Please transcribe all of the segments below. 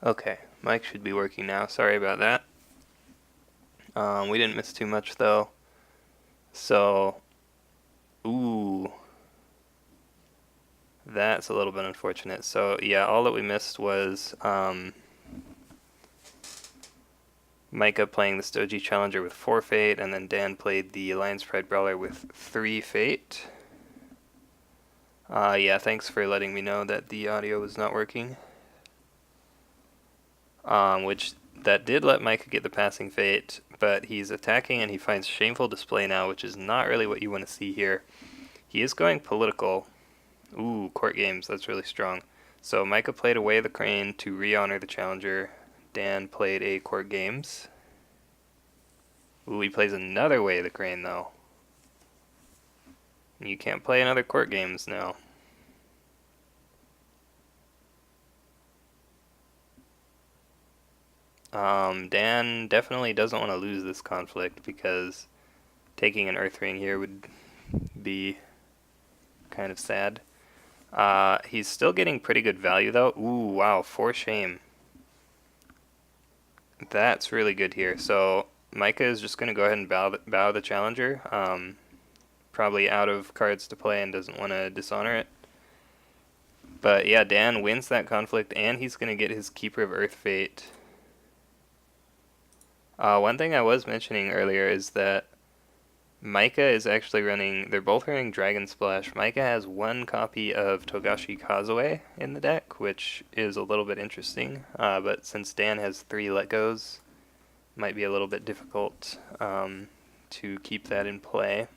Okay, mic should be working now. Sorry about that. We didn't miss too much though. So, ooh, that's a little bit unfortunate. So yeah, all that we missed was Micah playing the daidoji challenger with 4 fate, and then Dan played the Alliance Pride Brawler with 3 fate. Yeah, thanks for letting me know that the audio was not working. Which that did let Micah get the passing fate, but he's attacking and he finds Shameful Display now, which is not really what you want to see here. He is going political. Ooh, court games, that's really strong. So Micah played Away the Crane to re-honor the challenger. Dan played a court games. Ooh, he plays another Way the Crane though. You can't play another court games now. Dan definitely doesn't want to lose this conflict because taking an Earth Ring here would be kind of sad. He's still getting pretty good value though. Ooh, wow, 4 shame. That's really good here. So Micah is just going to go ahead and bow the challenger. Probably out of cards to play and doesn't want to dishonor it. But yeah, Dan wins that conflict and he's going to get his Keeper of Earth Fate. One thing I was mentioning earlier is that Micah is actually running, they're both running Dragon Splash. Micah has 1 copy of Togashi Kazue in the deck, which is a little bit interesting, but since Dan has 3 let goes, might be a little bit difficult to keep that in play.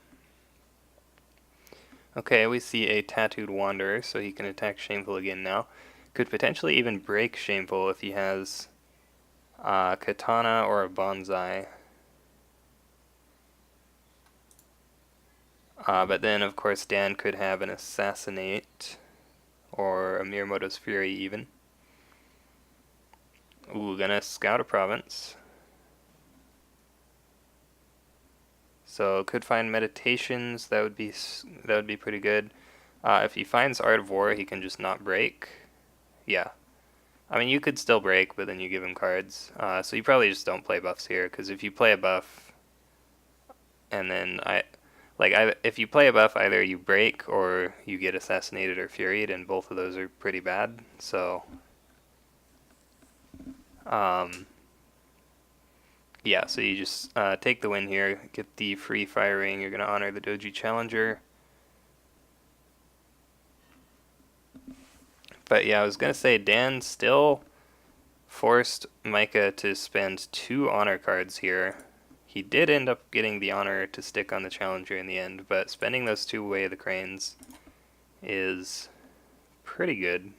Okay, we see a Tattooed Wanderer, so he can attack Shameful again now. Could potentially even break Shameful if he has Katana or a Bonsai. But then, of course, Dan could have an Assassinate, or a Miyamoto's Fury even. Ooh, gonna scout a province. So could find Meditations. That would be pretty good. If he finds Art of War, he can just not break. Yeah. I mean, you could still break, but then you give him cards. So you probably just don't play buffs here, because if you play a buff, and then if you play a buff, either you break or you get assassinated or furied, and both of those are pretty bad. So, yeah, so you just take the win here, get the free firing. You're going to honor the Doji Challenger. But yeah, I was going to say, Dan still forced Micah to spend 2 honor cards here. He did end up getting the honor to stick on the challenger in the end, but spending those 2 Away the Cranes is pretty good.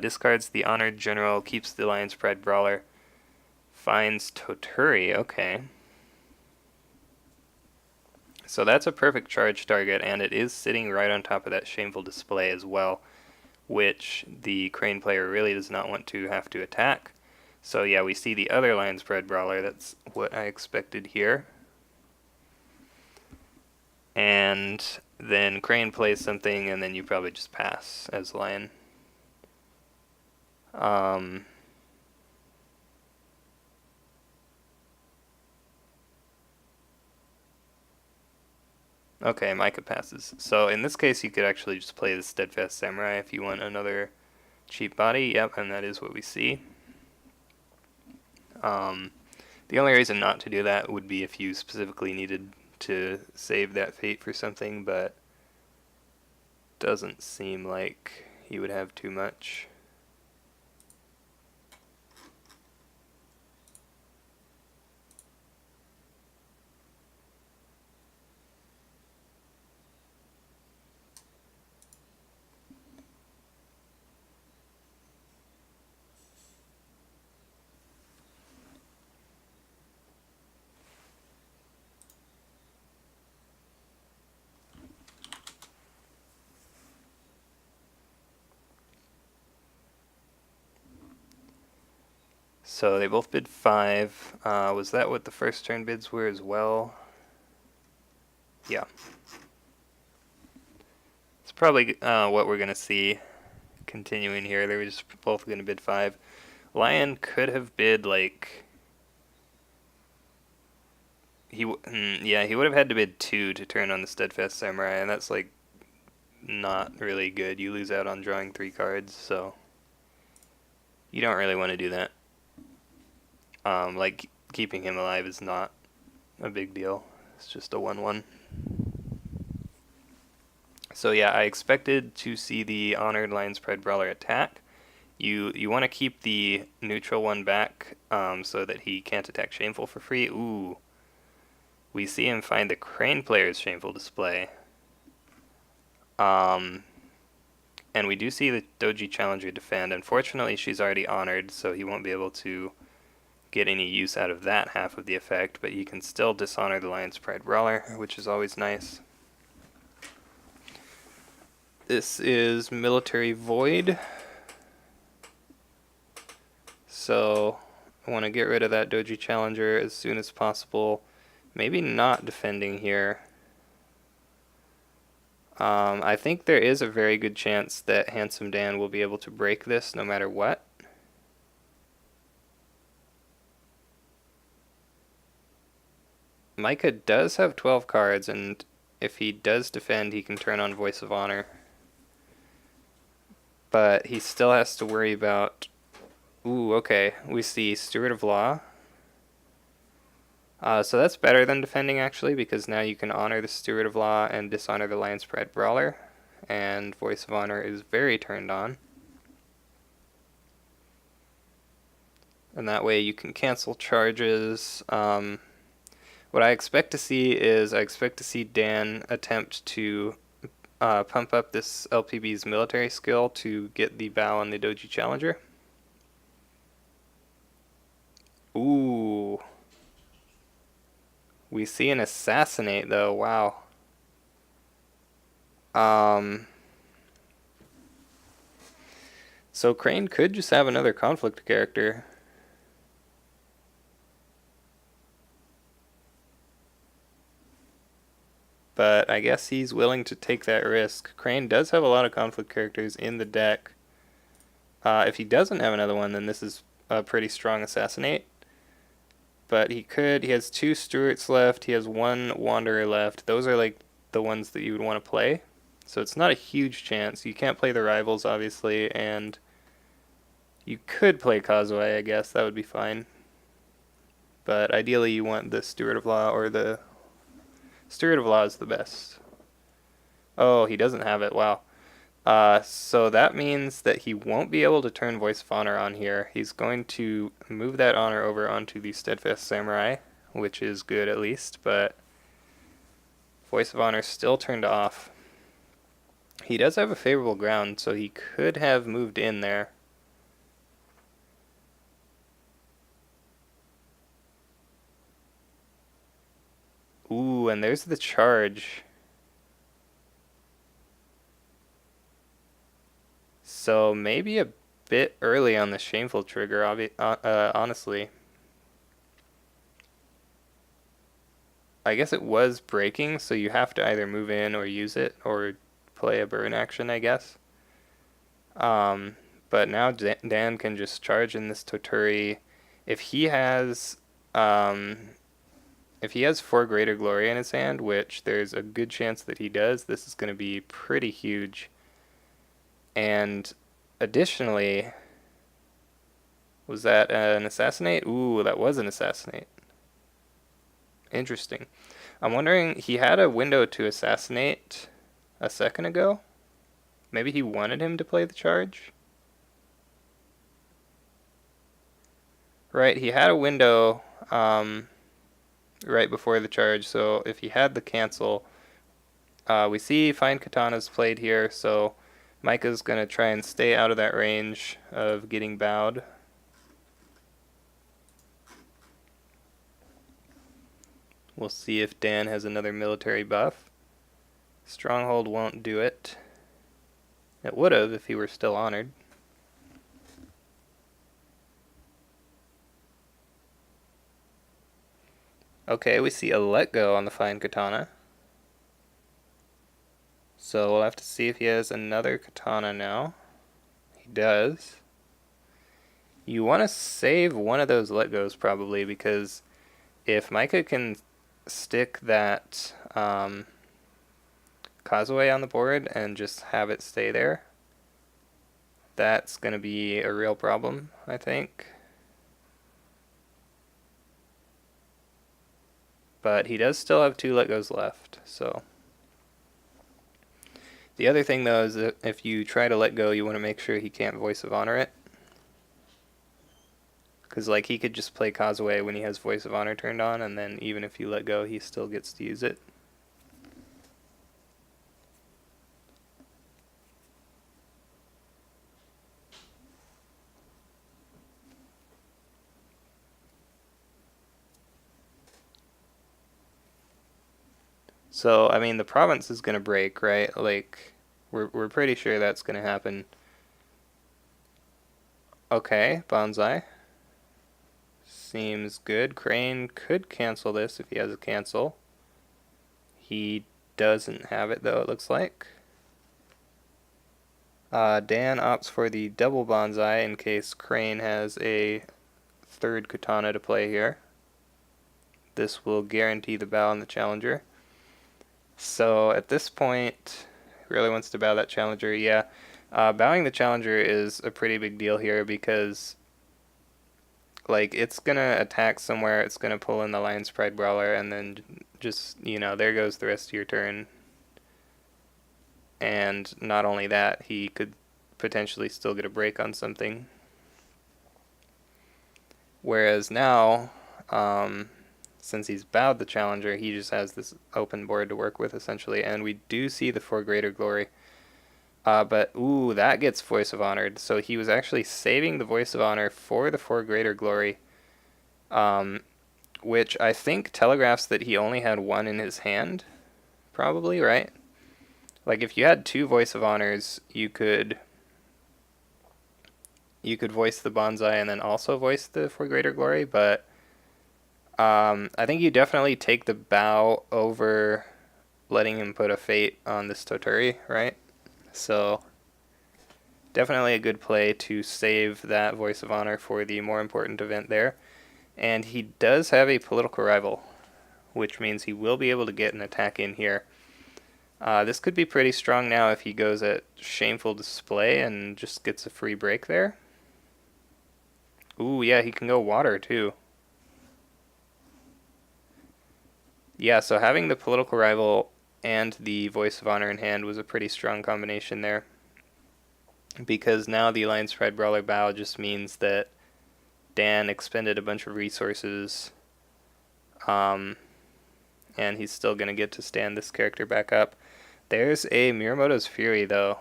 Discards the Honored General, keeps the Alliance Pride Brawler, finds Toturi, okay. So that's a perfect charge target, and it is sitting right on top of that Shameful Display as well, which the Crane player really does not want to have to attack. So yeah, we see the other Alliance Pride Brawler. That's what I expected here. And then Crane plays something, and then you probably just pass as Lion. Okay, Micah passes. So in this case, you could actually just play the Steadfast Samurai if you want another cheap body. Yep, and that is what we see. The only reason not to do that would be if you specifically needed to save that fate for something, but doesn't seem like you would have too much. So they both bid 5. Was that what the first turn bids were as well? Yeah. It's probably what we're going to see. continuing here. They were just both going to bid 5. Lion could have bid like he would have had to bid 2 to turn on the Steadfast Samurai, and that's like not really good. You lose out on drawing 3 cards, so you don't really want to do that. Like keeping him alive is not a big deal. It's just a 1/1. So yeah, I expected to see the Honored Lion's Pride Brawler attack. You want to keep the neutral one back so that he can't attack Shameful for free. Ooh. We see him find the Crane player's Shameful Display. And we do see the Doji Challenger defend. Unfortunately, she's already honored, so he won't be able to get any use out of that half of the effect, but he can still dishonor the Lion's Pride Brawler, which is always nice. This is Military Void. So I want to get rid of that Doji Challenger as soon as possible. Maybe not defending here. I think there is a very good chance that Handsome Dan will be able to break this no matter what. Micah does have 12 cards, and if he does defend, he can turn on Voice of Honor. But he still has to worry about... Ooh, okay. We see Steward of Law. So that's better than defending, actually, because now you can honor the Steward of Law and dishonor the Lion's Pride Brawler. And Voice of Honor is very turned on. And that way you can cancel charges. What I expect to see is Dan attempt to pump up this LPB's military skill to get the bow on the Doji Challenger. Ooh. We see an assassinate, though. Wow. So Crane could just have another conflict character. But I guess he's willing to take that risk. Crane does have a lot of conflict characters in the deck. If he doesn't have another one, then this is a pretty strong assassinate. But he has 2 Stewarts left, he has 1 Wanderer left. Those are like the ones that you would want to play. So it's not a huge chance. You can't play the rivals, obviously, and you could play Kazuai, I guess. That would be fine. But ideally you want the Steward of Law, or the... Steward of Law is the best. Oh, he doesn't have it. Wow. So that means that he won't be able to turn Voice of Honor on here. He's going to move that honor over onto the Steadfast Samurai, which is good at least, but Voice of Honor still turned off. He does have a favorable ground, so he could have moved in there. Ooh, and there's the charge. So maybe a bit early on the Shameful trigger, honestly. I guess it was breaking, so you have to either move in or use it, or play a burn action, I guess. But now Dan can just charge in this Toturi. If he has 4 Greater Glory in his hand, which there's a good chance that he does, this is going to be pretty huge. And additionally, was that an assassinate? Ooh, that was an assassinate. Interesting. I'm wondering, he had a window to assassinate a second ago. Maybe he wanted him to play the charge? Right, he had a window right before the charge, so if he had the cancel, we see Fine Katana's played here, so Micah's going to try and stay out of that range of getting bowed. We'll see if Dan has another military buff. Stronghold won't do it. It would have if he were still honored. Okay, we see a let go on the Fine Katana. So we'll have to see if he has another katana now. He does. You want to save one of those let goes probably, because if Micah can stick that causeway on the board and just have it stay there, that's going to be a real problem, I think. But he does still have 2 let goes left, so. The other thing though is that if you try to let go, you want to make sure he can't Voice of Honor it. Because like he could just play causeway when he has Voice of Honor turned on, and then even if you let go, he still gets to use it. So, I mean, the province is going to break, right? Like, we're pretty sure that's going to happen. Okay, Bonsai. Seems good. Crane could cancel this if he has a cancel. He doesn't have it, though, it looks like. Dan opts for the double Bonsai in case Crane has a third katana to play here. This will guarantee the bow on the challenger. So at this point, he really wants to bow that challenger. Yeah, bowing the challenger is a pretty big deal here because, like, it's gonna attack somewhere. It's gonna pull in the Lion's Pride Brawler, and then just, you know, there goes the rest of your turn. And not only that, he could potentially still get a break on something. Whereas now, since he's bowed the challenger, he just has this open board to work with, essentially. And we do see the For Greater Glory. But, ooh, that gets Voice of Honored. So he was actually saving the Voice of Honor for the For Greater Glory, which I think telegraphs that he only had 1 in his hand, probably, right? Like, if you had 2 Voice of Honors, you could voice the Bonsai and then also voice the For Greater Glory, but I think you definitely take the bow over letting him put a Fate on this Toturi, right? So definitely a good play to save that Voice of Honor for the more important event there. And he does have a political rival, which means he will be able to get an attack in here. This could be pretty strong now if he goes at Shameful Display and just gets a free break there. Ooh, yeah, he can go water too. Yeah, so having the political rival and the Voice of Honor in hand was a pretty strong combination there. Because now the Lion's Pride Brawler bow just means that Dan expended a bunch of resources, and he's still going to get to stand this character back up. There's a Miyamoto's Fury, though.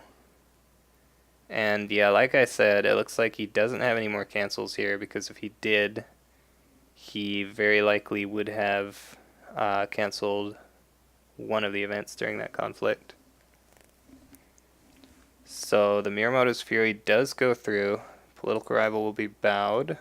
And yeah, like I said, it looks like he doesn't have any more cancels here, because if he did, he very likely would have canceled one of the events during that conflict. So the Miyamoto's Fury does go through. Political rival will be bowed.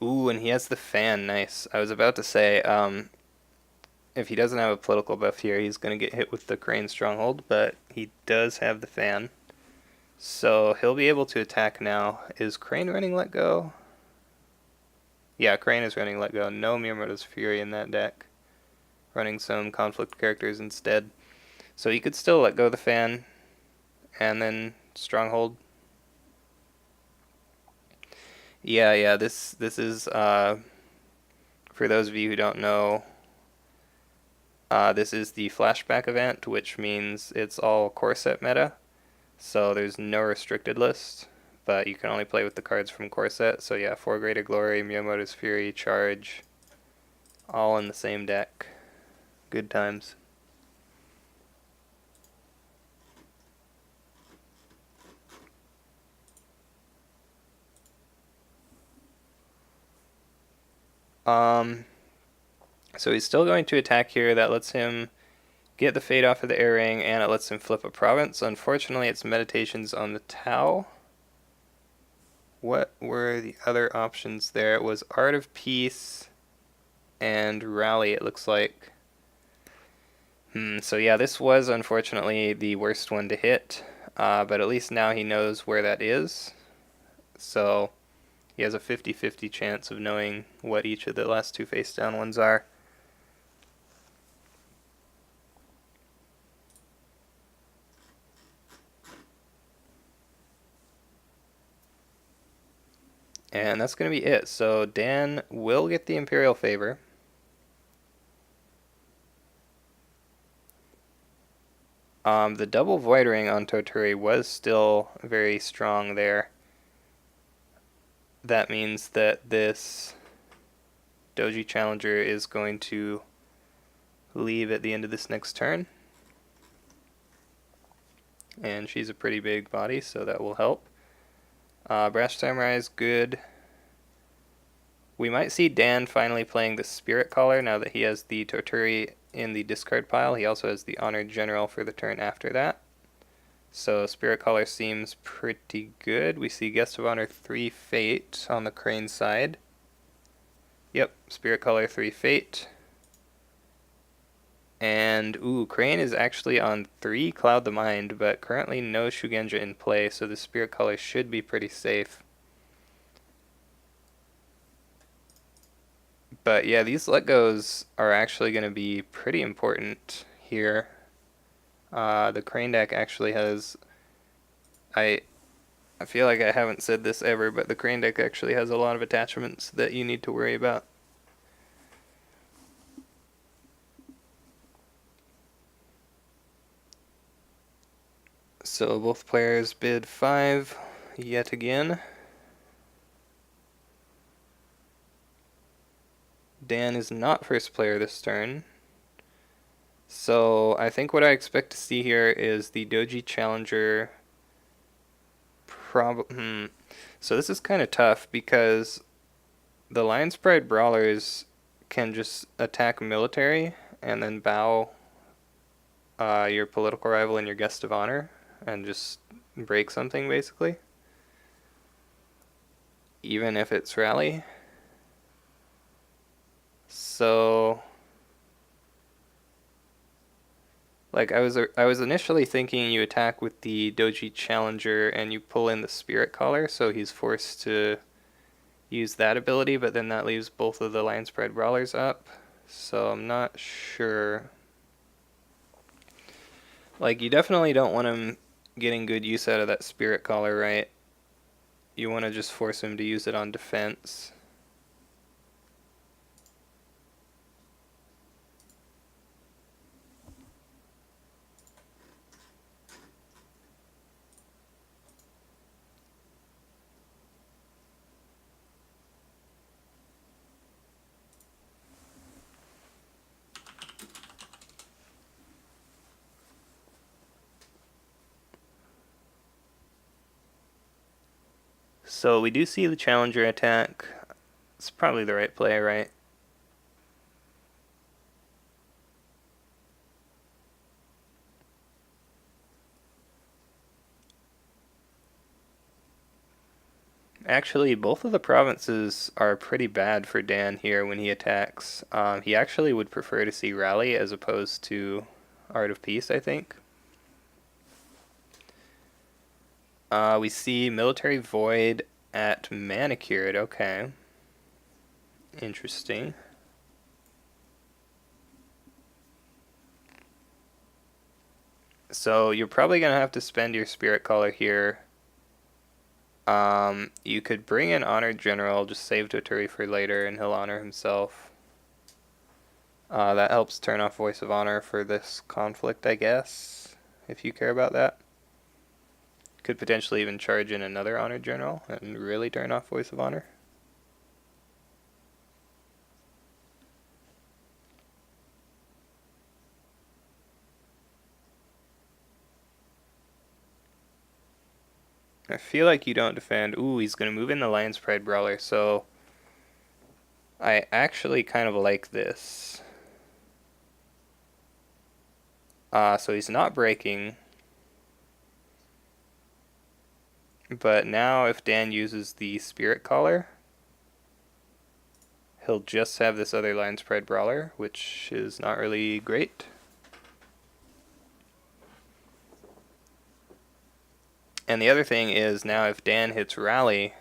Ooh, and he has the fan. Nice. I was about to say, if he doesn't have a political buff here, he's going to get hit with the Crane Stronghold, but he does have the fan. So he'll be able to attack now. Is Crane running Let Go? Yeah, Crane is running Let Go. No Miyamoto's Fury in that deck. Running some conflict characters instead. So he could still let go the fan and then Stronghold. Yeah, this is, for those of you who don't know, this is the flashback event, which means it's all core set meta. So there's no restricted list, but you can only play with the cards from core set. So yeah, For Greater Glory, Miyamoto's Fury, Charge, all in the same deck. Good times. Um, so he's still going to attack here. That lets him get the fate off of the air ring, and it lets him flip a province. Unfortunately, it's meditations on the Tau. What were the other options there? It was Art of Peace and Rally, it looks like. So yeah, this was unfortunately the worst one to hit, but at least now he knows where that is. So he has a 50-50 chance of knowing what each of the last two face down ones are. And that's going to be it. So Dan will get the Imperial favor. The double Void Ring on Toturi was still very strong there. That means that this Doji Challenger is going to leave at the end of this next turn. And she's a pretty big body, so that will help. Brash Samurai is good. We might see Dan finally playing the Spirit Caller now that he has the Toturi in the discard pile. He also has the Honored General for the turn after that. So Spirit Caller seems pretty good. We see Guest of Honor 3 Fate on the Crane side. Yep, Spirit Caller 3 Fate. And, Crane is actually on 3 Cloud the Mind, but currently no Shugenja in play, so the Spirit Caller should be pretty safe. But yeah, these let-goes are actually going to be pretty important here. The Crane deck actually has... I feel like I haven't said this ever, but the Crane deck actually has a lot of attachments that you need to worry about. So both players bid 5 yet again. Dan is not first player this turn. So I think what I expect to see here is the Doji Challenger. So this is kind of tough because the Lion's Pride Brawlers can just attack military and then bow your political rival and your Guest of Honor and just break something basically. Even if it's rally. So like I was initially thinking you attack with the Doji Challenger and you pull in the Spirit Caller, so he's forced to use that ability, but then that leaves both of the Lion's Pride Brawlers up. So I'm not sure. Like, you definitely don't want him getting good use out of that Spirit Caller, right? You want to just force him to use it on defense. So we do see the Challenger attack. It's probably the right play, right? Actually, both of the provinces are pretty bad for Dan here when he attacks. He actually would prefer to see Rally as opposed to Art of Peace, I think. We see Military Void at Manicured. Okay. Interesting. So you're probably going to have to spend your Spirit Caller here. You could bring in Honored General, just save Toturi for later, and he'll honor himself. That helps turn off Voice of Honor for this conflict, I guess, if you care about that. Could potentially even charge in another Honored General and really turn off Voice of Honor. I feel like you don't defend. Ooh, he's going to move in the Lion's Pride Brawler, so I actually kind of like this. So he's not breaking. But now if Dan uses the Spirit Collar, he'll just have this other line spread brawler, which is not really great. And the other thing is now if Dan hits rally,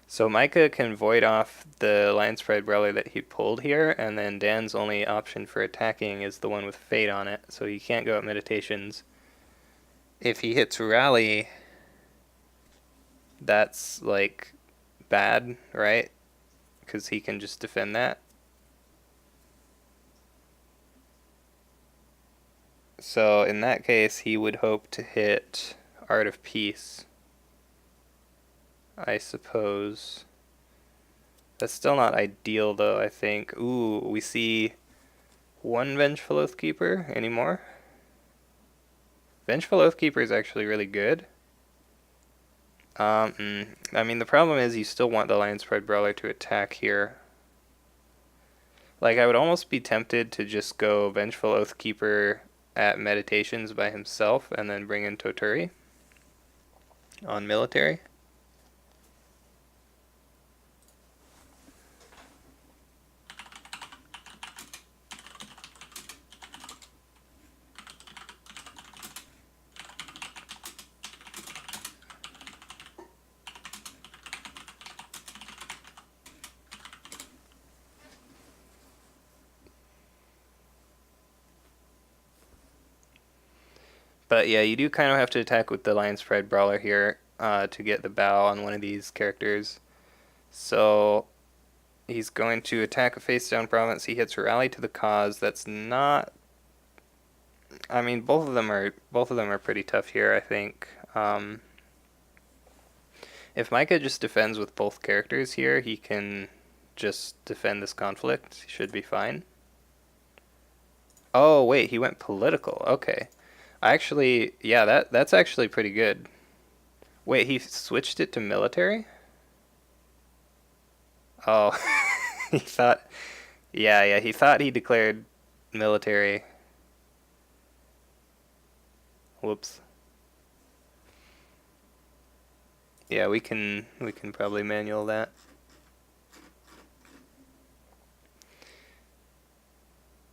so Micah can void off the line spread brawler that he pulled here, and then Dan's only option for attacking is the one with Fate on it, so he can't go at Meditations. If he hits rally, that's like bad, right? Because he can just defend that. So in that case, he would hope to hit Art of Peace, I suppose. That's still not ideal, though, I think. Ooh, we see one Vengeful Oathkeeper anymore. Vengeful Oathkeeper is actually really good. I mean, the problem is you still want the Lion Spread Brawler to attack here. Like, I would almost be tempted to just go Vengeful Oathkeeper at Meditations by himself and then bring in Toturi on military. But yeah, you do kind of have to attack with the Lion Spread Brawler here to get the bow on one of these characters. So he's going to attack a face down province. He hits Rally to the Cause. That's not. I mean, both of them are pretty tough here, I think. If Micah just defends with both characters here, he can just defend this conflict. He should be fine. Oh wait, he went political. Okay. Actually, yeah, that's actually pretty good. Wait, he switched it to military? Oh, he thought, yeah, he thought he declared military. Whoops. Yeah, we can probably manual that.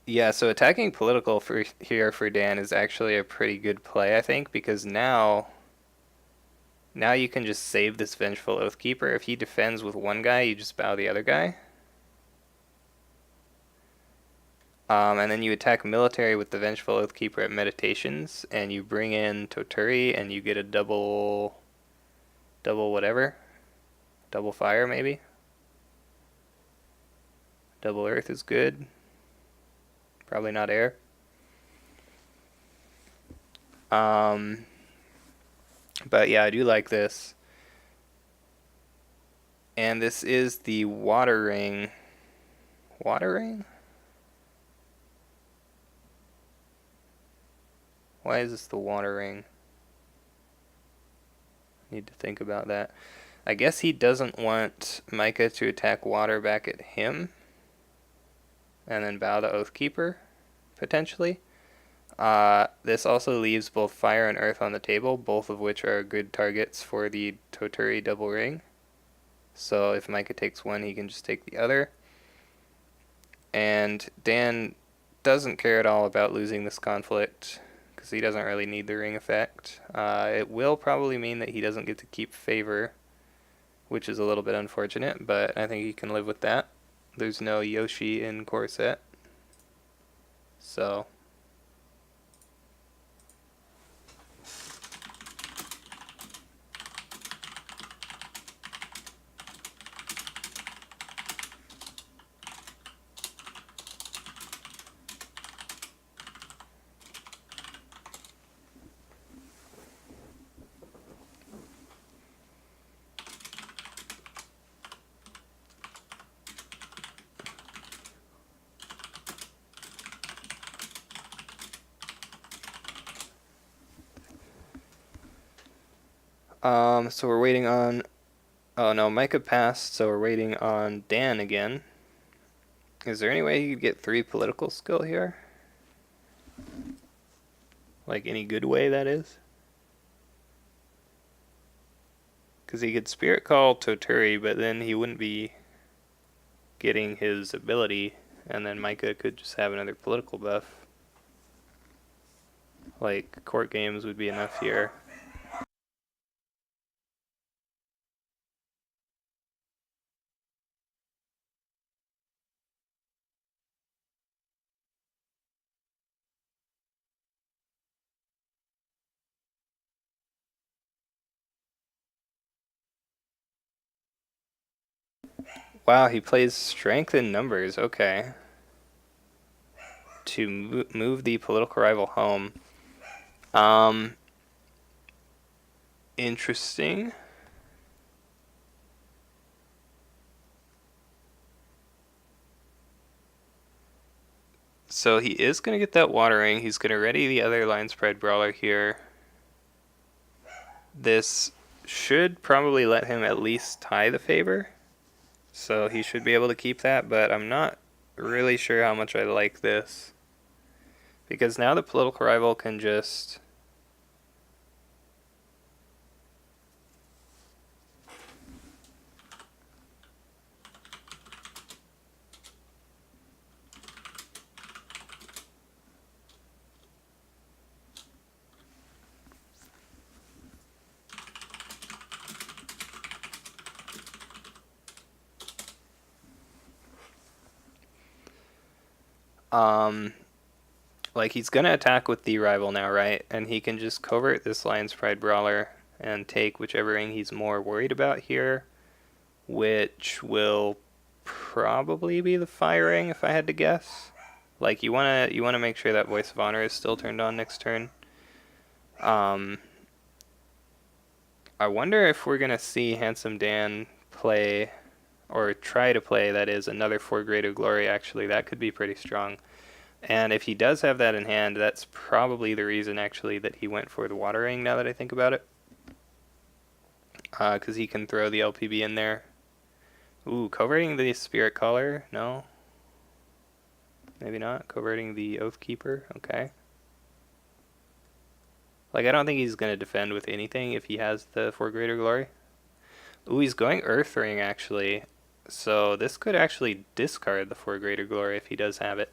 Yeah, so attacking political for here for Dan is actually a pretty good play, I think, because now you can just save this Vengeful Oathkeeper. If he defends with one guy, you just bow the other guy. And then you attack military with the Vengeful Oathkeeper at Meditations, and you bring in Toturi, and you get a double whatever. Double fire, maybe? Double earth is good. Probably not air. But yeah, I do like this. And this is the water ring. Water ring? Why is this the water ring? Need to think about that. I guess he doesn't want Micah to attack water back at him. And then bow the Oathkeeper, potentially. This also leaves both fire and earth on the table, both of which are good targets for the Toturi double ring. So if Micah takes one, he can just take the other. And Dan doesn't care at all about losing this conflict because he doesn't really need the ring effect. It will probably mean that he doesn't get to keep favor, which is a little bit unfortunate, but I think he can live with that. There's no Yoshi in core set. So so we're waiting on Oh no, Micah passed, so we're waiting on Dan again. Is there any way he could get 3 political skill here? Like any good way, that is? Because he could Spirit Call Toturi, but then he wouldn't be getting his ability, and then Micah could just have another political buff. Like, court games would be enough here. Wow, he plays Strength in Numbers, okay. To move the political rival home. Interesting. So he is going to get that watering. He's going to ready the other line spread brawler here. This should probably let him at least tie the favor. So he should be able to keep that, but I'm not really sure how much I like this. Because now the political rival can just... like he's gonna attack with the rival now, right? And he can just covert this Lion's Pride Brawler and take whichever ring he's more worried about here, which will probably be the fire ring if I had to guess. Like you wanna make sure that Voice of Honor is still turned on next turn. I wonder if we're gonna see Handsome Dan play, or try to play, that is, another For Greater Glory. Actually, that could be pretty strong. And if he does have that in hand, that's probably the reason, actually, that he went for the Water Ring, now that I think about it. Because he can throw the LPB in there. Ooh, coverting the Spirit Caller? No. Maybe not. Coverting the Oathkeeper? Okay. Like, I don't think he's going to defend with anything if he has the For Greater Glory. Ooh, he's going Earth Ring, actually. So this could actually discard the For Greater Glory if he does have it.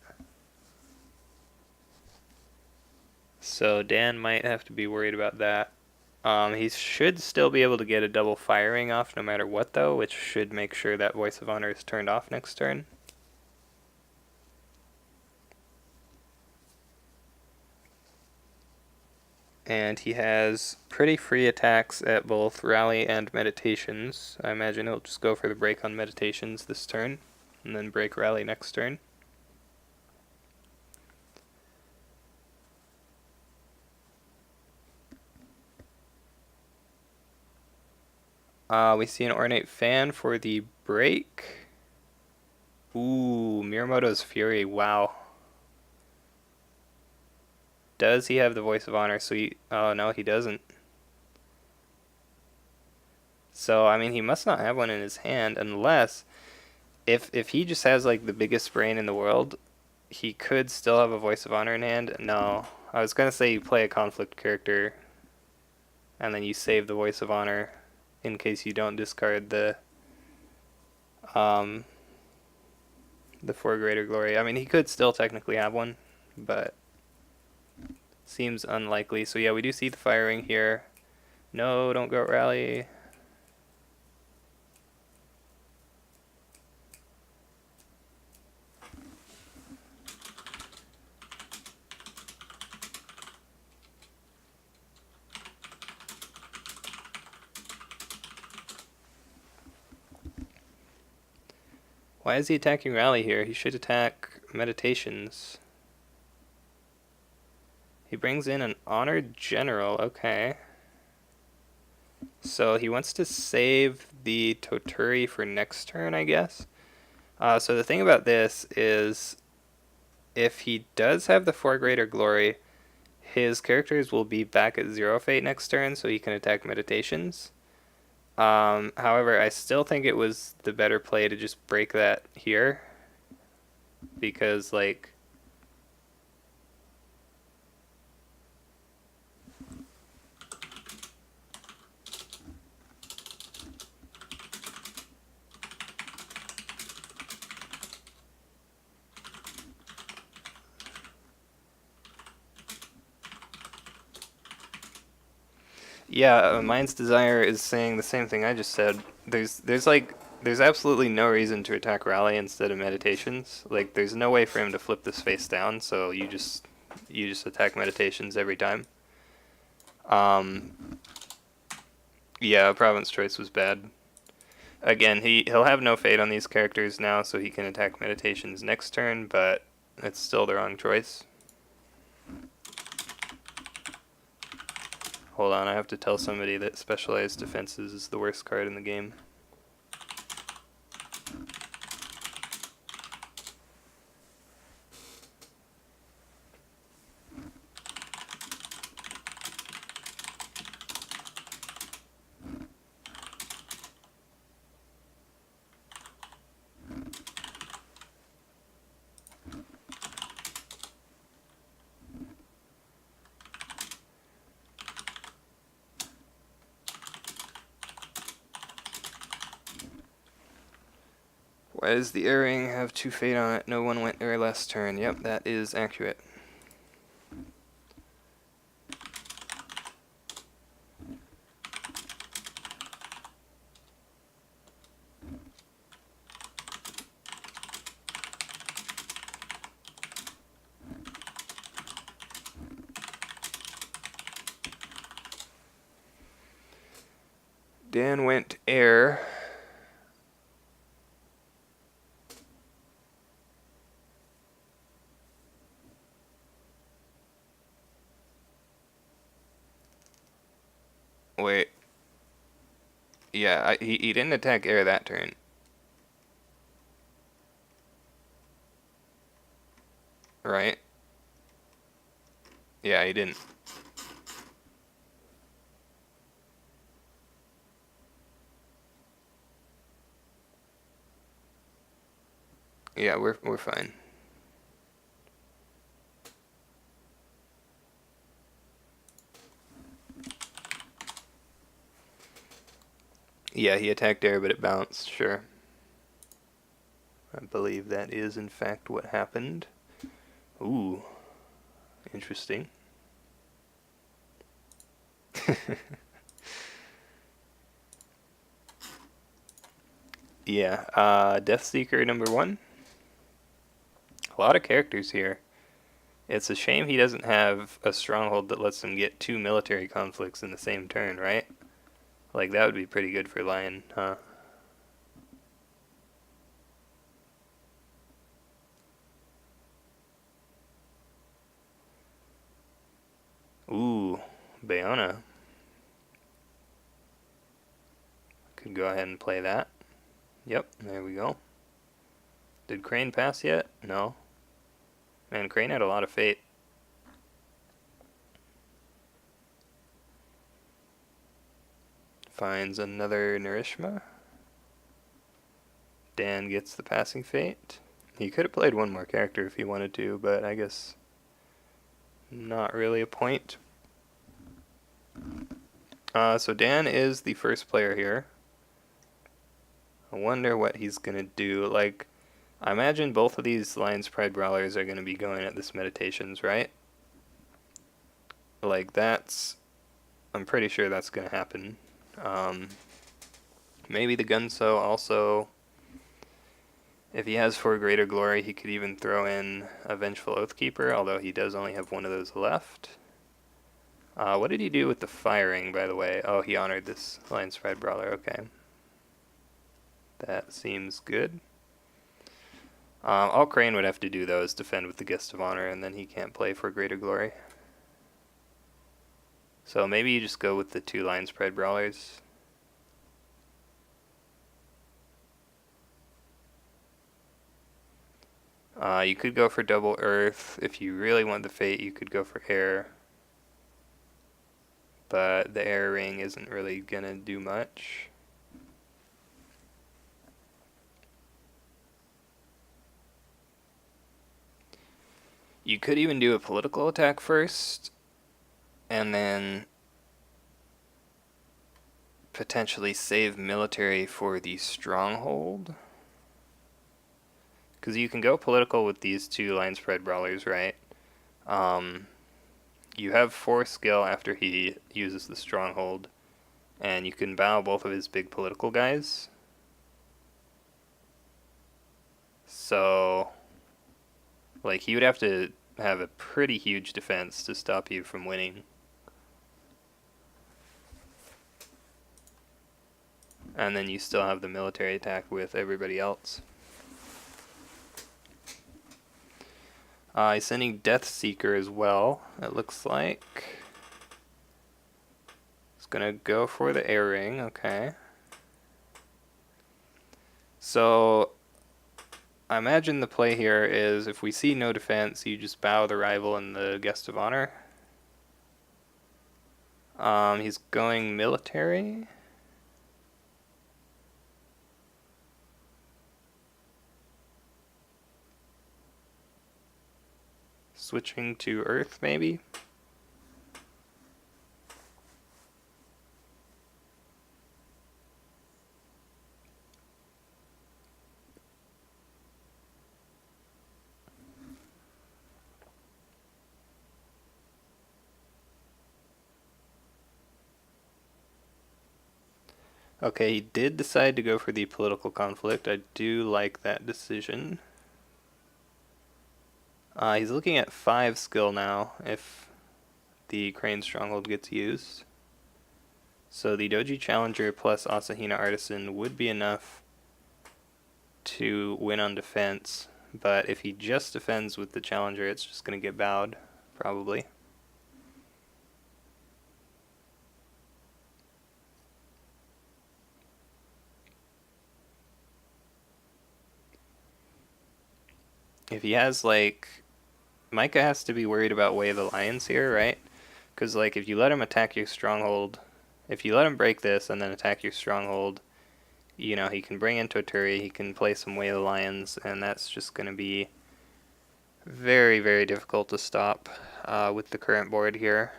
So Dan might have to be worried about that. He should still be able to get a double firing off no matter what, though, which should make sure that Voice of Honor is turned off next turn. And he has pretty free attacks at both Rally and Meditations. I imagine he'll just go for the break on Meditations this turn, and then break Rally next turn. We see an Ornate Fan for the break. Ooh, Miyamoto's Fury, wow. Does he have the Voice of Honor? So oh no, he doesn't. So, I mean, he must not have one in his hand, unless, if he just has, like, the biggest brain in the world, he could still have a Voice of Honor in hand. No, I was gonna say you play a conflict character, and then you save the Voice of Honor in case you don't discard the For Greater Glory. I mean, he could still technically have one, but seems unlikely. So yeah, we do see the firing here. No, don't go Rally. Why is he attacking Rally here? He should attack Meditations. He brings in an Honored General, okay. So he wants to save the Toturi for next turn, I guess. So the thing about this is, if he does have the For Greater Glory, his characters will be back at 0 fate next turn, so he can attack Meditations. However, I still think it was the better play to just break that here because, like, yeah, Mind's Desire is saying the same thing I just said. There's absolutely no reason to attack Rally instead of Meditations. Like, there's no way for him to flip this face down, so you just attack Meditations every time. Um, yeah, Province Choice was bad. Again, he'll have no fate on these characters now, so he can attack Meditations next turn, but it's still the wrong choice. Hold on, I have to tell somebody that Specialized Defenses is the worst card in the game. Why does the earring have 2 fate on it? No one went there last turn. Yep, that is accurate. Dan went air. Wait. Yeah, he didn't attack air that turn. Right? Yeah, he didn't. Yeah, we're fine. Yeah, he attacked air, but it bounced, sure. I believe that is, in fact, what happened. Ooh, interesting. Yeah, Deathseeker #1. A lot of characters here. It's a shame he doesn't have a stronghold that lets him get 2 military conflicts in the same turn, right? Like, that would be pretty good for Lion, huh? Ooh, Bayona. Could go ahead and play that. Yep, there we go. Did Crane pass yet? No. Man, Crane had a lot of fate. Finds another Narishma. Dan gets the passing fate. He could have played one more character if he wanted to, but I guess not really a point. So Dan is the first player here. I wonder what he's gonna do. Like, I imagine both of these Lion's Pride Brawlers are gonna be going at this Meditations, right? Like, I'm pretty sure that's gonna happen. Maybe the Gunso also, if he has For Greater Glory, he could even throw in a Vengeful Oathkeeper, although he does only have one of those left. What did he do with the firing, by the way? Oh, he honored this Lion's Pride Brawler, okay. That seems good. All Crane would have to do, though, is defend with the Guest of Honor, and then he can't play For Greater Glory. So maybe you just go with the 2 Lion's Pride Brawlers. You could go for double Earth. If you really want the Fate, you could go for Air. But the Air Ring isn't really gonna do much. You could even do a political attack first, and then potentially save military for the stronghold. Because you can go political with these two line spread brawlers, right? Um, you have 4 skill after he uses the stronghold, and you can bow both of his big political guys. So, like, he would have to have a pretty huge defense to stop you from winning. And then you still have the military attack with everybody else. He's sending Death Seeker as well, it looks like. He's gonna go for the air ring, okay. So, I imagine the play here is if we see no defense, you just bow the rival and the guest of honor. He's going military. Switching to Earth, maybe? Okay, he did decide to go for the political conflict. I do like that decision. He's looking at 5 skill now if the Crane Stronghold gets used. So the Doji Challenger plus Asahina Artisan would be enough to win on defense, but if he just defends with the Challenger, it's just going to get bowed, probably. If he has, like, Micah has to be worried about Way of the Lions here, right? Because, like, if you let him attack your stronghold, if you let him break this and then attack your stronghold, you know, he can bring in Toturi, he can play some Way of the Lions, and that's just going to be very, very difficult to stop with the current board here.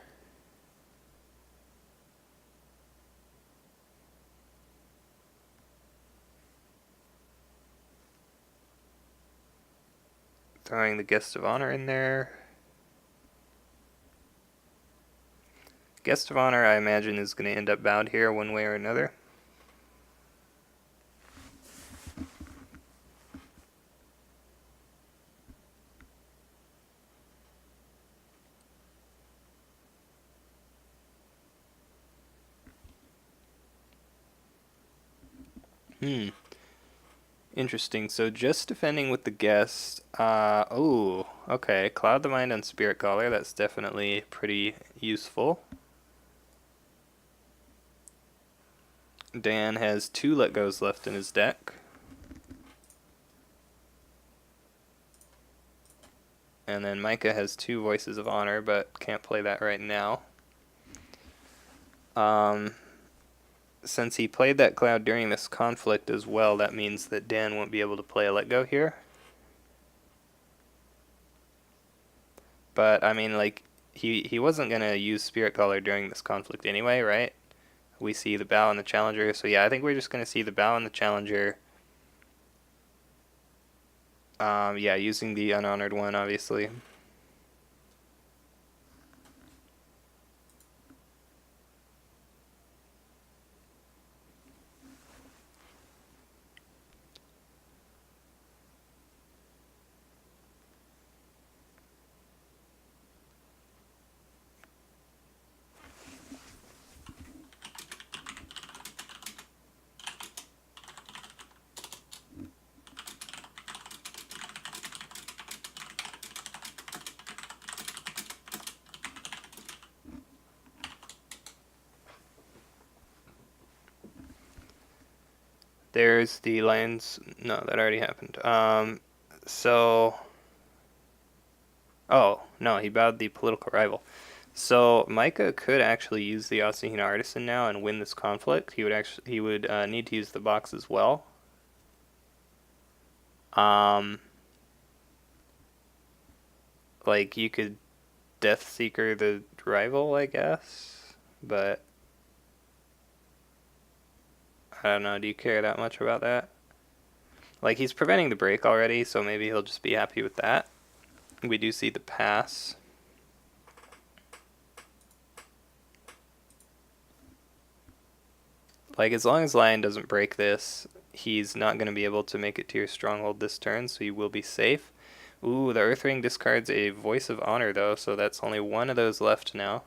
Throwing the Guest of Honor in there. Guest of Honor, I imagine, is going to end up bowed here one way or another. Interesting. So just defending with the guest. Oh, okay. Cloud the Mind on Spirit Caller. That's definitely pretty useful. Dan has 2 Let Goes left in his deck. And then Micah has 2 Voices of Honor, but can't play that right now. Since he played that Cloud during this conflict as well, that means that Dan won't be able to play a Let Go here. But, I mean, like, he wasn't going to use Spirit Caller during this conflict anyway, right? We see the Bow and the Challenger. So, yeah, I think we're just going to see the Bow and the Challenger. Yeah, using the Unhonored one, obviously. There's the Lions. No, that already happened. So... Oh, no, he bowed the political rival. So Micah could actually use the Asahina Artisan now and win this conflict. He would need to use the box as well. Like, you could Death Seeker the rival, I guess, but I don't know, do you care that much about that? Like, he's preventing the break already, so maybe he'll just be happy with that. We do see the pass. Like, as long as Lion doesn't break this, he's not going to be able to make it to your stronghold this turn, so you will be safe. Ooh, the Earth Ring discards a Voice of Honor, though, so that's only one of those left now.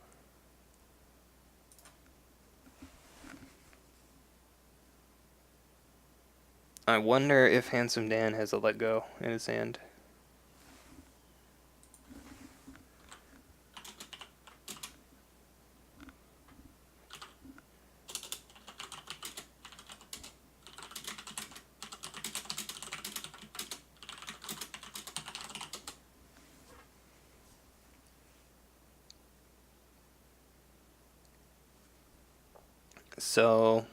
I wonder if Handsome Dan has a Let Go in his hand. So,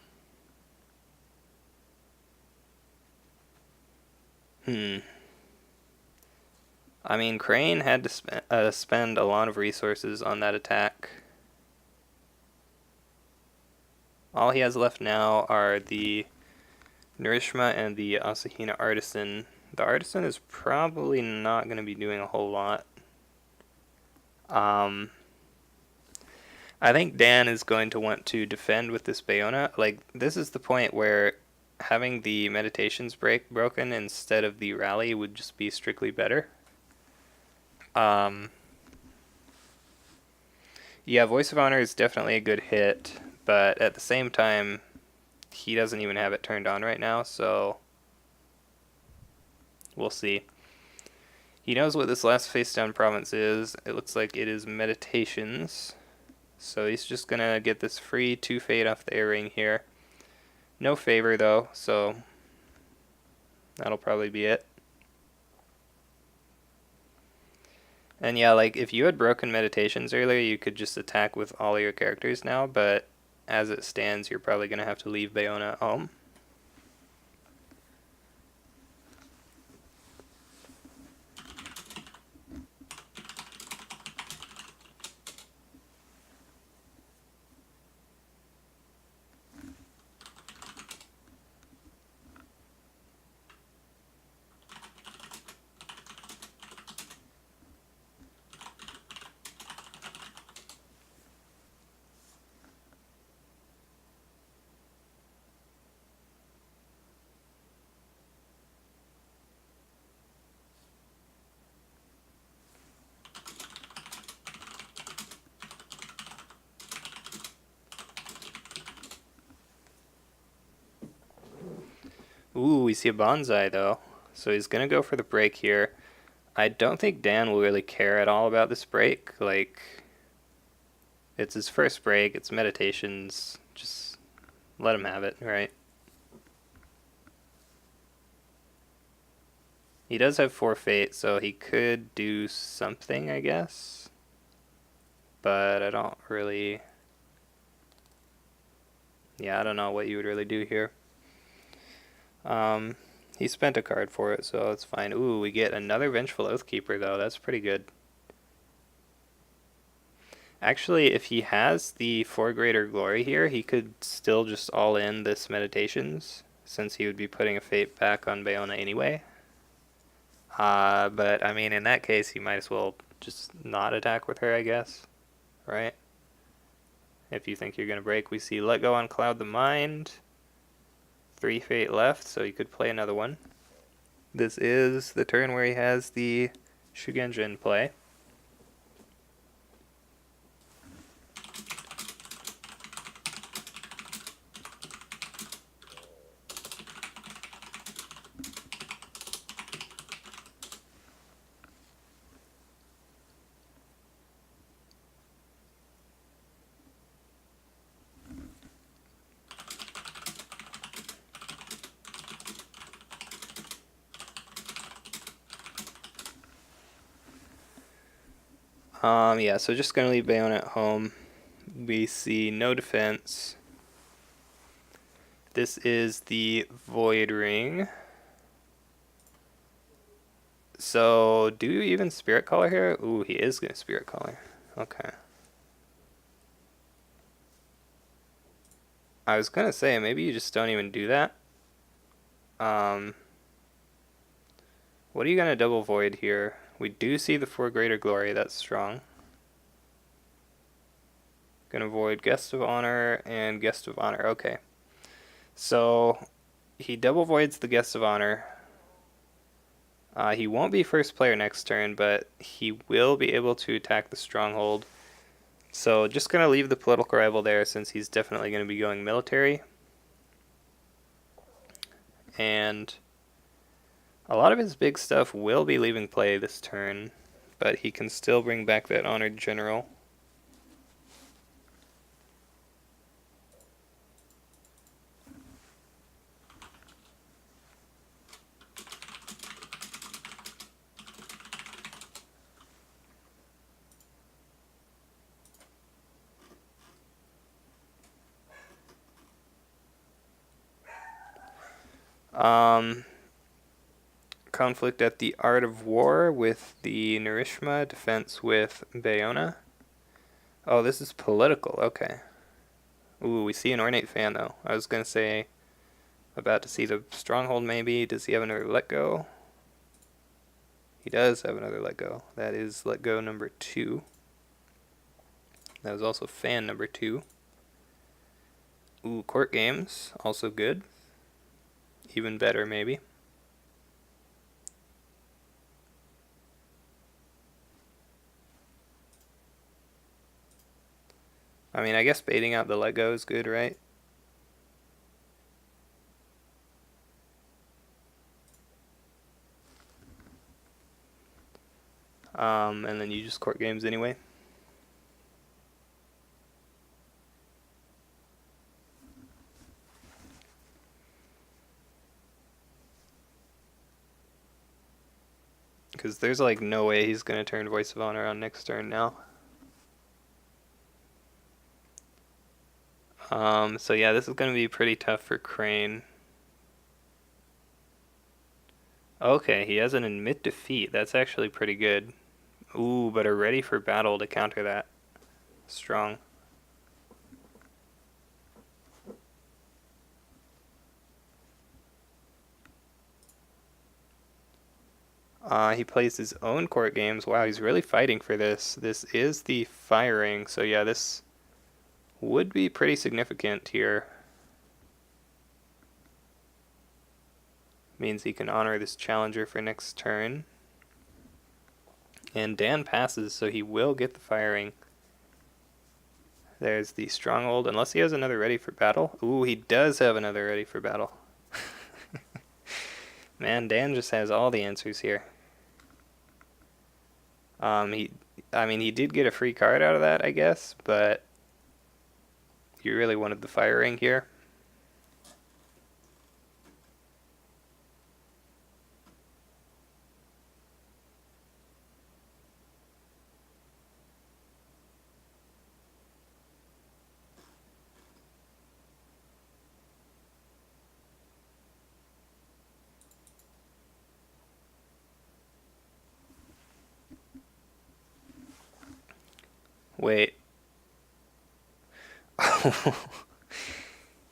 I mean, Crane had to spend a lot of resources on that attack. All he has left now are the Nourishma and the Asahina Artisan. The Artisan is probably not going to be doing a whole lot. I think Dan is going to want to defend with this Bayona. Like, this is the point where having the Meditations broken instead of the Rally would just be strictly better. Yeah, Voice of Honor is definitely a good hit, but at the same time, he doesn't even have it turned on right now, so we'll see. He knows what this last face down province is. It looks like it is Meditations. So he's just gonna get this free 2 fade off the air ring here. No favor though, so that'll probably be it. And yeah, like if you had broken Meditations earlier, you could just attack with all your characters now, but as it stands, you're probably gonna have to leave Bayona at home. Ooh, we see a Bonsai though. So he's gonna go for the break here. I don't think Dan will really care at all about this break. Like, it's his first break, it's Meditations. Just let him have it, right? He does have 4 fate, so he could do something, I guess. But I don't really... Yeah, I don't know what you would really do here. He spent a card for it, so it's fine. Ooh, we get another Vengeful Oathkeeper, though. That's pretty good. Actually, if he has the 4 Greater Glory here, he could still just all in this Meditations, since he would be putting a fate back on Bayona anyway. But, I mean, in that case, he might as well just not attack with her, I guess. Right? If you think you're going to break, we see Let Go on Cloud the Mind. 3 fate left, so you could play another one. This is the turn where he has the Shugenja in play. Yeah, so just gonna leave Bayona at home. We see no defense. This is the Void Ring. So, do you even Spirit Caller here? Ooh, he is going to Spirit Caller. Okay. I was going to say, maybe you just don't even do that. What are you going to double void here? We do see the For Greater Glory. That's strong. Going to void Guest of Honor and Guest of Honor. Okay. So, he double voids the Guest of Honor. He won't be first player next turn, but he will be able to attack the Stronghold. So just going to leave the Political Rival there since he's definitely going to be going military. And a lot of his big stuff will be leaving play this turn, but he can still bring back that Honored General. Conflict at the Art of War with the Narishma, defense with Bayona. Oh, this is political, okay. Ooh, we see an Ornate Fan though. I was going to say, about to see the Stronghold maybe. Does he have another Let Go? He does have another Let Go. That is Let Go number 2. That was also Fan number 2. Ooh, Court Games, also good. Even better maybe. I mean, I guess baiting out the Let Go is good, right? And then you just Court Games anyway. Because there's like no way he's going to turn Voice of Honor on next turn now. So yeah, this is going to be pretty tough for Crane. Okay, he has an Admit Defeat. That's actually pretty good. Ooh, but a Ready for Battle to counter that. Strong. He plays his own Court Games. Wow, he's really fighting for this. This is the firing, so yeah, this would be pretty significant here. Means he can honor this challenger for next turn. And Dan passes, so he will get the firing. There's the Stronghold, unless he has another Ready for Battle. Ooh, he does have another Ready for Battle. Man, Dan just has all the answers here. I mean, he did get a free card out of that, I guess, but you really wanted the firing here. Wait.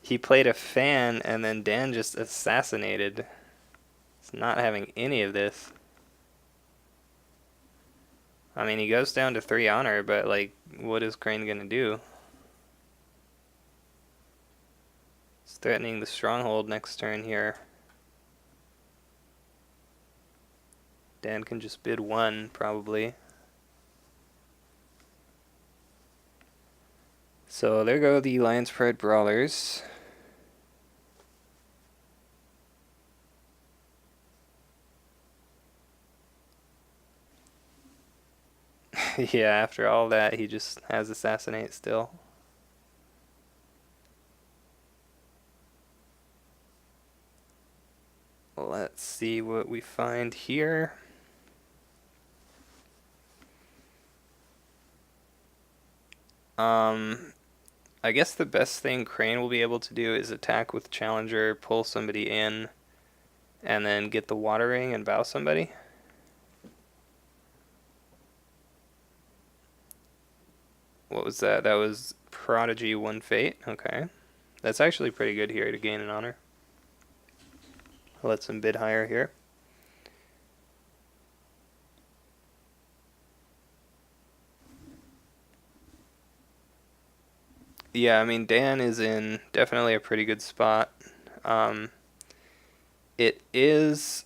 He played a fan and then Dan just assassinated. He's not having any of this. I mean, he goes down to 3 honor, but like, what is Crane gonna do? He's threatening the Stronghold next turn here. Dan can just bid 1, probably. So there go the Lions Pride Brawlers. Yeah, after all that, he just has Assassinate still. Let's see what we find here. I guess the best thing Crane will be able to do is attack with Challenger, pull somebody in, and then get the Water Ring and bow somebody. What was that? That was Prodigy, one fate. Okay. That's actually pretty good here to gain an honor. Let's him bid higher here. Yeah, I mean, Dan is in definitely a pretty good spot. Um, it is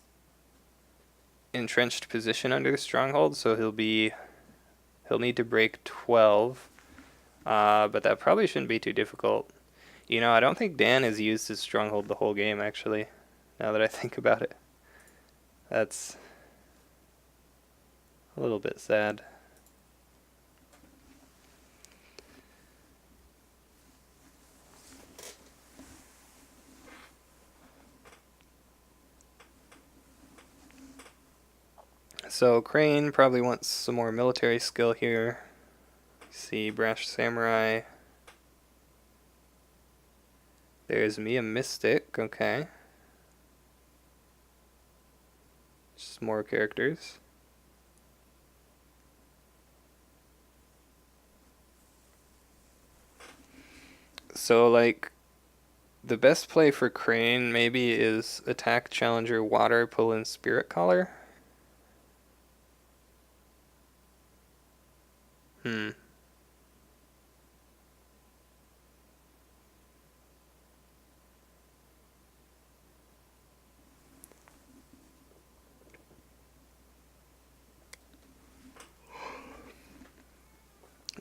entrenched position under the stronghold, so he'll need to break 12. But that probably shouldn't be too difficult. You know, I don't think Dan has used his stronghold the whole game, actually, now that I think about it. That's a little bit sad. So Crane probably wants some more military skill here. See, Brash Samurai. There's me, a Mystic, okay. Just more characters. So, like, the best play for Crane maybe is attack Challenger Water, pull in Spirit Collar. Hmm.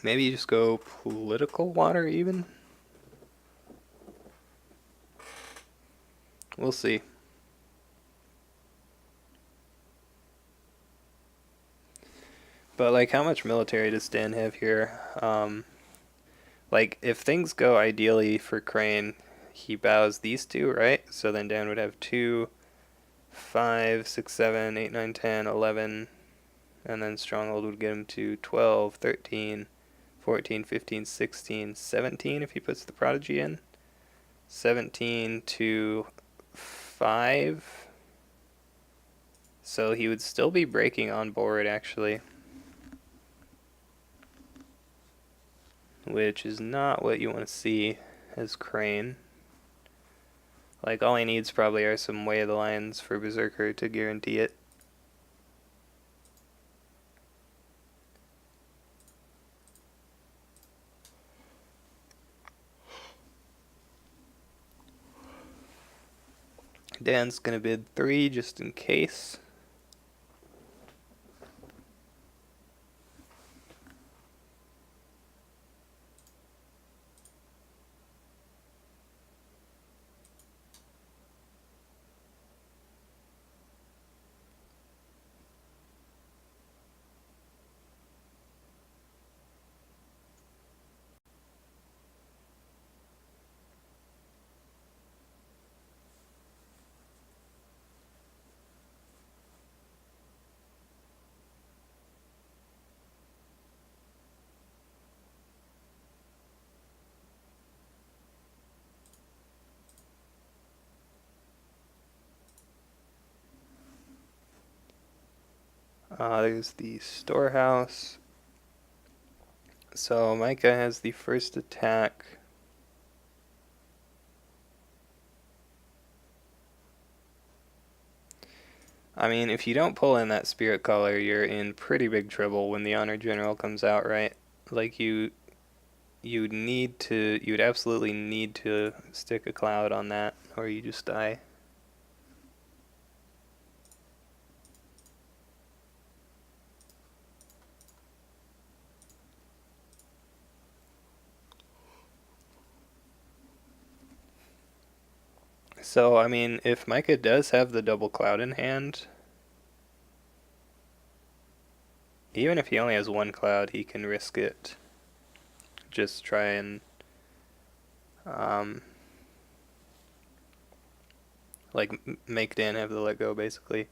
Maybe you just go Political Water even? We'll see. But, like, how much military does Dan have here? Like, if things go ideally for Crane, he bows these two, right? So then Dan would have 2, 5, 6, 7, 8, 9, 10, 11, and then Stronghold would get him to 12, 13, 14, 15, 16, 17 if he puts the Prodigy in. 17 to 5. So he would still be breaking on board, actually. Which is not what you want to see as Crane. Like, all he needs probably are some Way of the Lions for Berserker to guarantee it. Dan's gonna bid 3 just in case. There's the storehouse. So Micah has the first attack. I mean, if you don't pull in that Spirit Collar, you're in pretty big trouble when the Honor General comes out, right? Like, you'd absolutely need to stick a cloud on that, or you just die. So, I mean, if Micah does have the double cloud in hand, even if he only has one cloud, he can risk it. Just try and um, like make Dan have the let go, basically.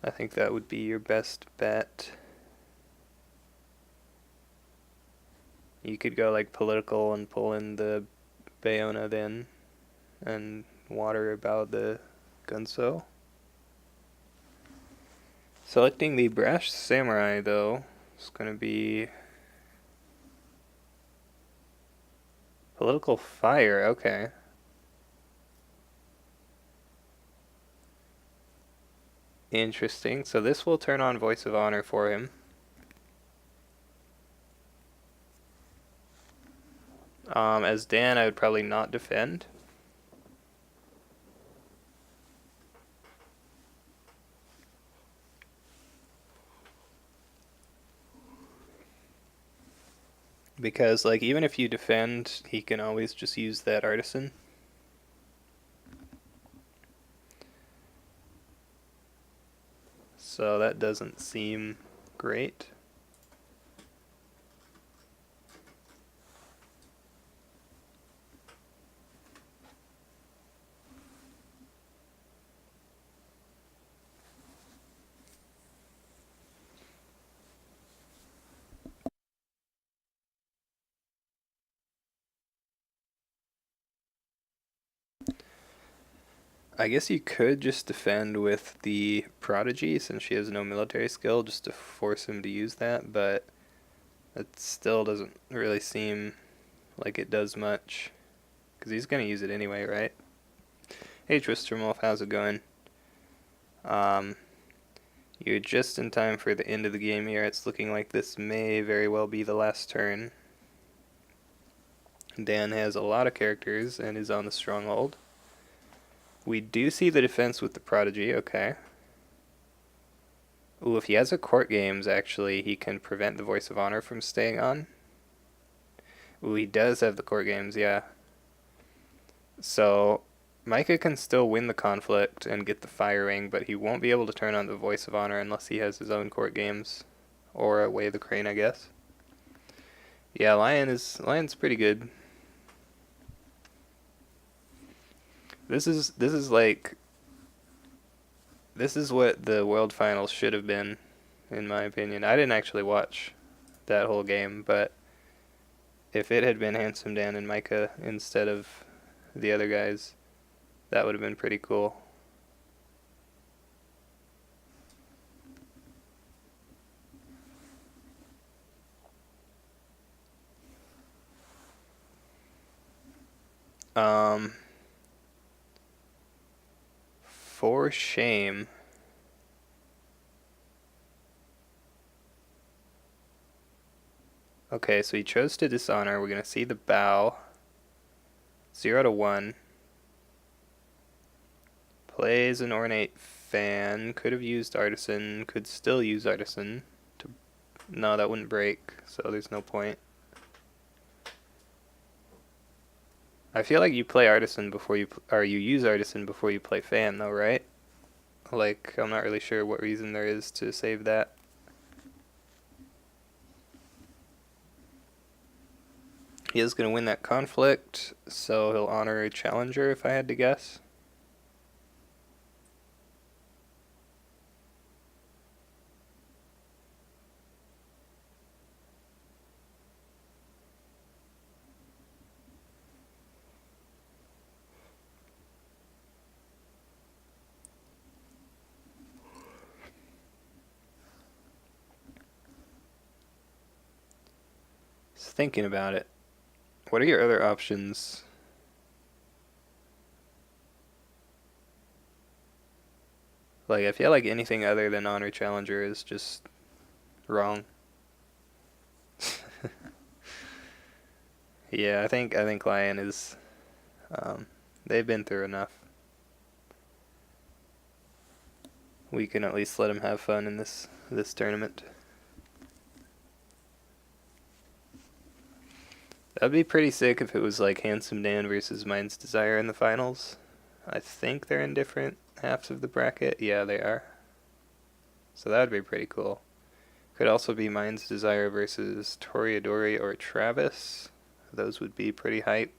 I think that would be your best bet. You could go like political and pull in the Bayona then, and water about the Gunso. Selecting the Brash Samurai, though, is going to be Political fire, okay. Interesting. So this will turn on Voice of Honor for him. As Dan, I would probably not defend. Because, like, even if you defend, he can always just use that artisan. So that doesn't seem great. I guess you could just defend with the Prodigy since she has no military skill just to force him to use that, but it still doesn't really seem like it does much. Because he's going to use it anyway, right? Hey Tristram Wolf, how's it going? You're just in time for the end of the game here. It's looking like this may very well be the last turn. Dan has a lot of characters and is on the stronghold. We do see the defense with the Prodigy, okay. Ooh, if he has a court games, actually, he can prevent the Voice of Honor from staying on. Ooh, he does have the court games, yeah. So, Micah can still win the conflict and get the fire ring, but he won't be able to turn on the Voice of Honor unless he has his own court games. Or Away the Crane, I guess. Yeah, Lion's pretty good. This is what the World Finals should have been, in my opinion. I didn't actually watch that whole game, but if it had been Handsome Dan and Micah instead of the other guys, that would have been pretty cool. For shame. Okay, so he chose to dishonor. We're going to see the bow. 0 to 1. Plays an ornate fan. Could have used artisan. Could still use artisan. No, that wouldn't break, so there's no point. I feel like you play artisan before you use artisan before you play fan, though, right? Like, I'm not really sure what reason there is to save that. He is going to win that conflict, so he'll honor a challenger, if I had to guess. Just thinking about it. What are your other options? Like, I feel like anything other than honor challenger is just wrong. Yeah, I think Lion is. They've been through enough. We can at least let him have fun in this tournament. That'd be pretty sick if it was like Handsome Dan versus Mind's Desire in the finals. I think they're in different halves of the bracket. Yeah, they are. So that would be pretty cool. Could also be Mind's Desire versus Toreadori or Travis. Those would be pretty hype.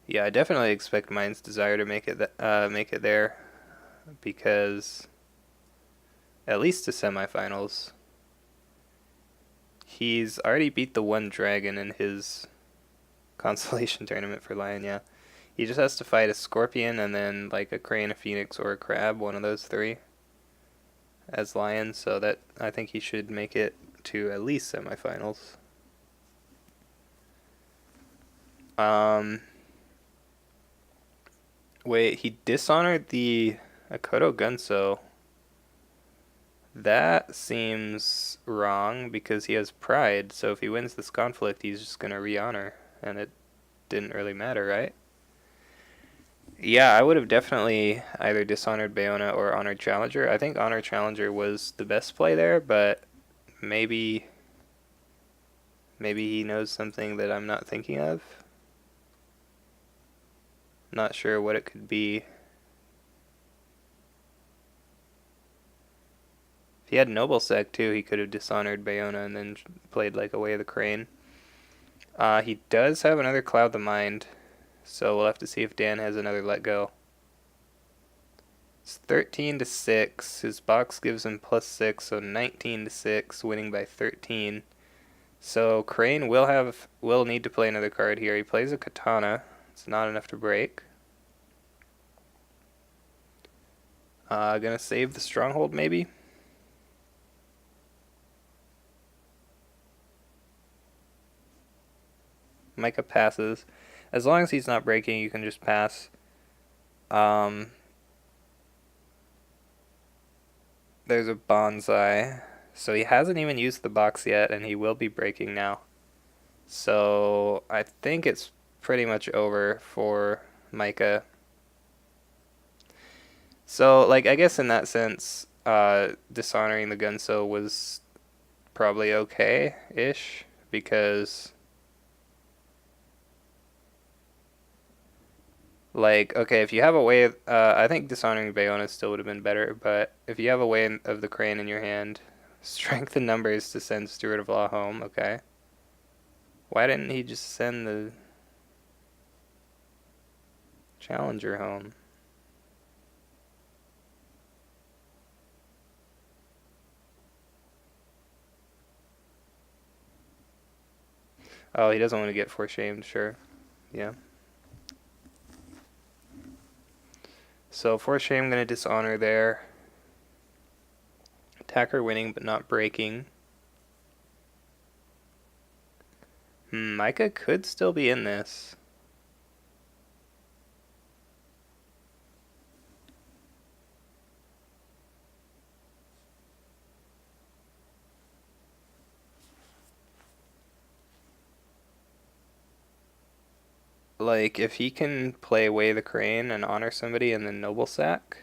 Yeah, I definitely expect Mind's Desire to make it there, because at least to semifinals. He's already beat the one dragon in his constellation tournament for Lion, yeah. He just has to fight a scorpion and then like a crane, a phoenix, or a crab, one of those three. as Lion, so that I think he should make it to at least semifinals. Wait, he dishonored the Akodo Gunso. That seems wrong because he has pride, so if he wins this conflict, he's just gonna re-honor, and it didn't really matter, right? Yeah, I would have definitely either dishonored Bayona or honored Challenger. I think honor Challenger was the best play there, but maybe he knows something that I'm not thinking of. Not sure what it could be. If he had Noble Sec too, he could have dishonored Bayona and then played like Away of the Crane. He does have another Cloud the Mind, so we'll have to see if Dan has another Let Go. It's 13 to 6. His box gives him +6, so 19 to 6, winning by 13. So Crane will need to play another card here. He plays a Katana. It's not enough to break. Gonna save the Stronghold maybe. Micah passes. As long as he's not breaking, you can just pass. There's a Bonsai. So he hasn't even used the box yet, and he will be breaking now. So I think it's pretty much over for Micah. So, like, I guess in that sense, dishonoring the Gunso was probably okay-ish, because, like, okay, if you have a way of, I think dishonoring Bayona still would have been better, but if you have a way of the Crane in your hand, strength in numbers to send Steward of Law home, okay. Why didn't he just send the Challenger home? Oh, he doesn't want to get for-shamed, sure. Yeah. So for-shame, going to dishonor there. Attacker winning, but not breaking. Micah could still be in this. Like, if he can play away the Crane and honor somebody and then Noble Sack,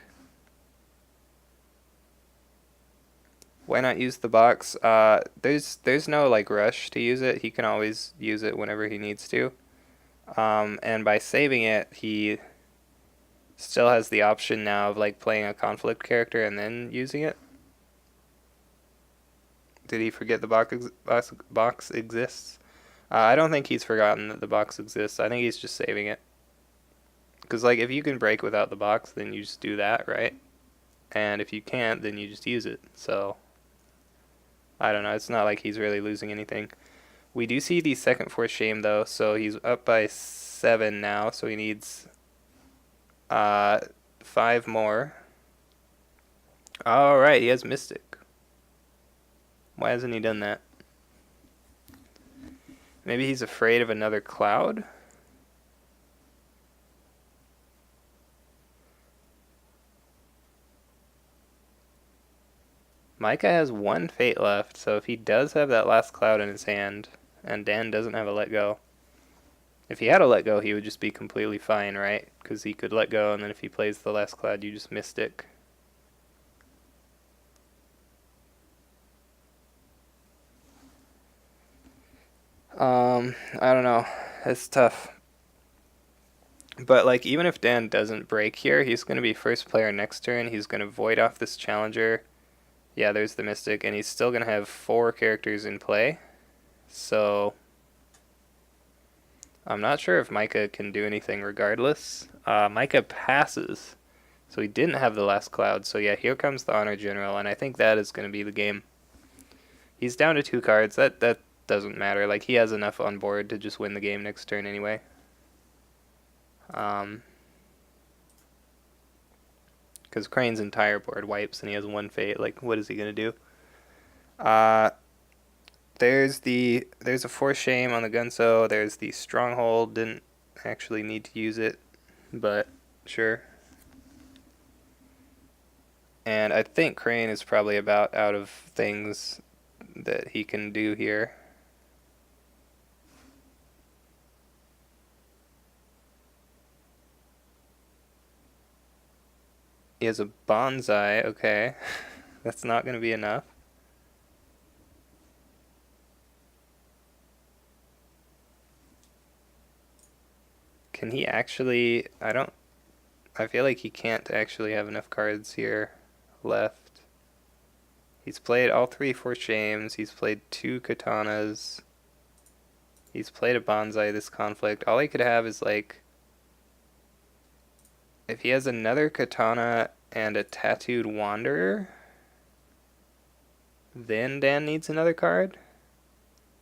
why not use the box? There's no, like, rush to use it. He can always use it whenever he needs to. And by saving it, he still has the option now of, like, playing a conflict character and then using it. Did he forget the box exists? I don't think he's forgotten that the box exists. I think he's just saving it. Because, like, if you can break without the box, then you just do that, right? And if you can't, then you just use it. So, I don't know. It's not like he's really losing anything. We do see the second force shame, though. So, he's up by 7 now. So, he needs 5 more. Alright, he has Mystic. Why hasn't he done that? Maybe he's afraid of another cloud? Micah has 1 fate left, so if he does have that last cloud in his hand, and Dan doesn't have a let go. If he had a let go, he would just be completely fine, right? Because he could let go, and then if he plays the last cloud, you just Mystic. I don't know. It's tough. But, like, even if Dan doesn't break here, he's going to be first player next turn. He's going to void off this Challenger. Yeah, there's the Mystic. And he's still going to have 4 characters in play. So, I'm not sure if Micah can do anything regardless. Micah passes. So he didn't have the last cloud. So, yeah, here comes the Honor General. And I think that is going to be the game. He's down to 2 cards. That doesn't matter. Like, he has enough on board to just win the game next turn anyway. Because Crane's entire board wipes and he has one fate. Like, what is he going to do? Uh, there's a Force Shame on the Gunso. There's the Stronghold. Didn't actually need to use it, but sure. And I think Crane is probably about out of things that he can do here. He has a bonsai, okay. That's not going to be enough. Can he actually... I feel like he can't actually have enough cards here left. He's played all 3 Force Shames. He's played 2 Katanas. He's played a bonsai this conflict. All he could have is like... If he has another Katana and a Tattooed Wanderer, then Dan needs another card?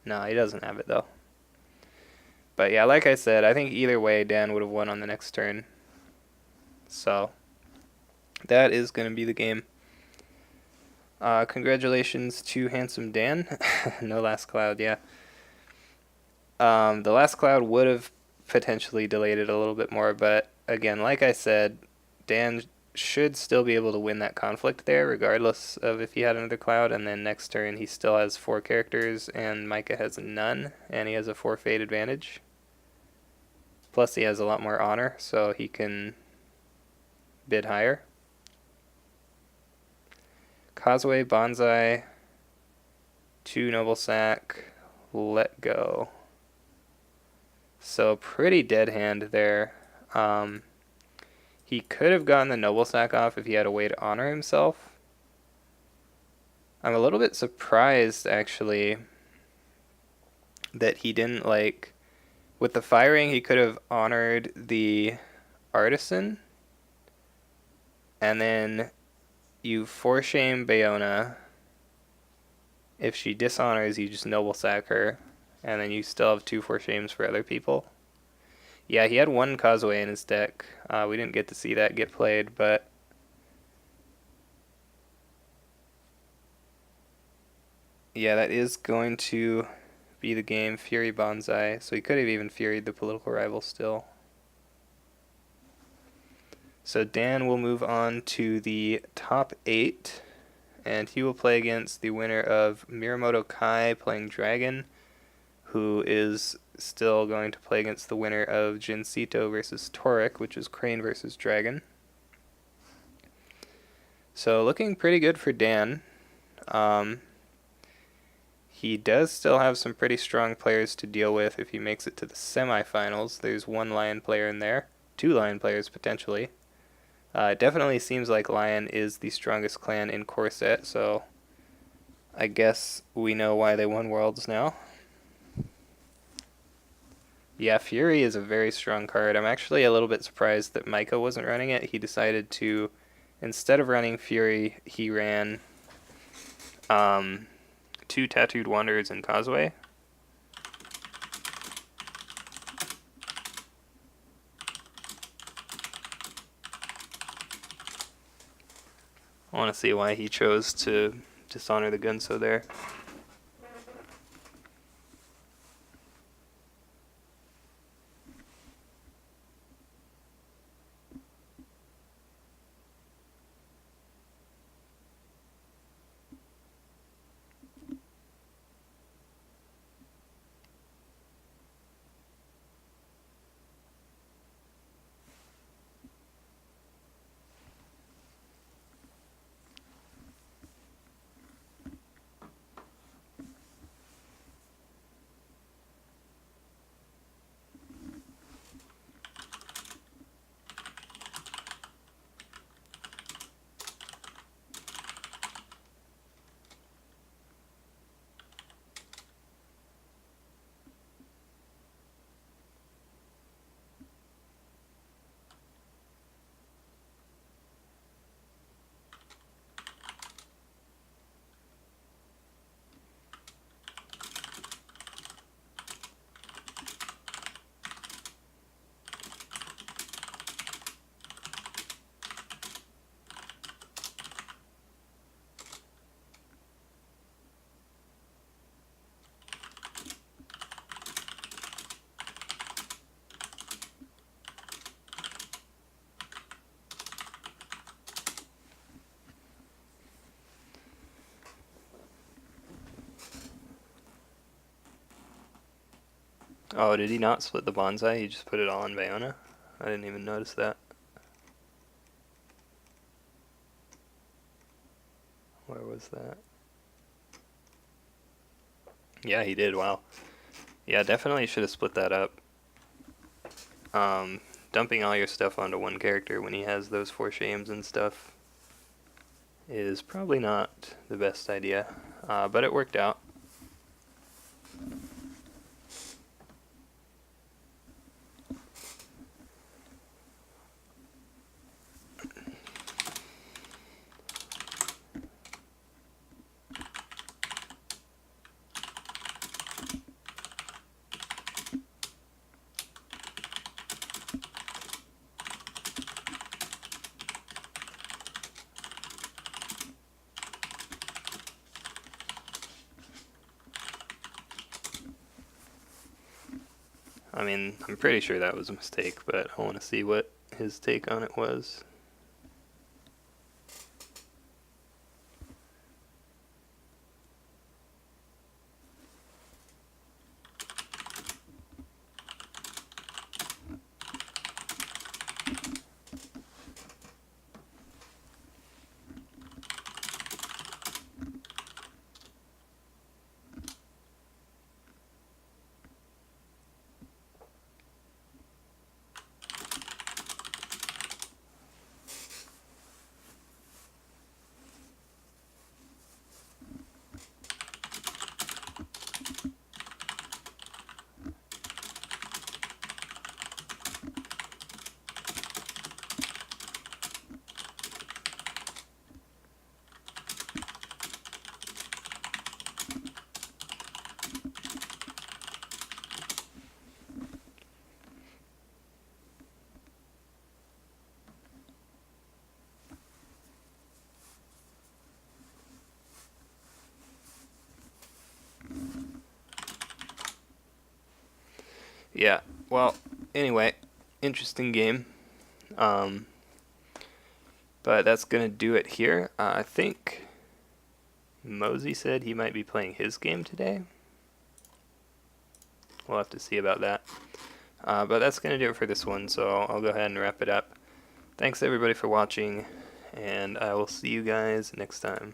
No, he doesn't have it though. But yeah, like I said, I think either way Dan would have won on the next turn. So, that is going to be the game. Congratulations to Handsome Dan. No Last Cloud, yeah. The Last Cloud would have potentially delayed it a little bit more, but again, like I said, Dan should still be able to win that conflict there, regardless of if he had another cloud, and then next turn he still has 4 characters, and Micah has none, and he has a 4 fate advantage. Plus he has a lot more honor, so he can bid higher. Causeway, Bonsai, 2 Noble Sack, let go. So pretty dead hand there. He could have gotten the Noble Sack off if he had a way to honor himself. I'm a little bit surprised, actually, that he didn't, like... With the firing, he could have honored the Artisan. And then you Force Shame Bayona. If she dishonors, you just Noble Sack her. And then you still have 2 Force Shames for other people. Yeah, he had 1 Causeway in his deck. We didn't get to see that get played, but... Yeah, that is going to be the game. Fury Bonsai. So he could have even Furied the political rival still. So Dan will move on to the top 8. And he will play against the winner of Miramoto Kai playing Dragon, who is still going to play against the winner of Jinsito versus Toric, which is Crane versus Dragon. So looking pretty good for Dan. He does still have some pretty strong players to deal with if he makes it to the semifinals. There's 1 Lion player in there, 2 Lion players potentially. It definitely seems like Lion is the strongest clan in core set, so I guess we know why they won Worlds now. Yeah, Fury is a very strong card. I'm actually a little bit surprised that Micah wasn't running it. He decided to, instead of running Fury, he ran 2 Tattooed Wanderers and Causeway. I want to see why he chose to dishonor the Gunso there. Oh, did he not split the bonsai? He just put it all in Bayona? I didn't even notice that. Where was that? Yeah, he did. Wow. Yeah, definitely should have split that up. Dumping all your stuff onto one character when he has those 4 shames and stuff is probably not the best idea, but it worked out. I mean, I'm pretty sure that was a mistake, but I want to see what his take on it was. Yeah, well, anyway, interesting game. Um, but that's going to do it here. I think Mosey said he might be playing his game today. We'll have to see about that. But that's going to do it for this one, so I'll go ahead and wrap it up. Thanks everybody for watching, and I will see you guys next time.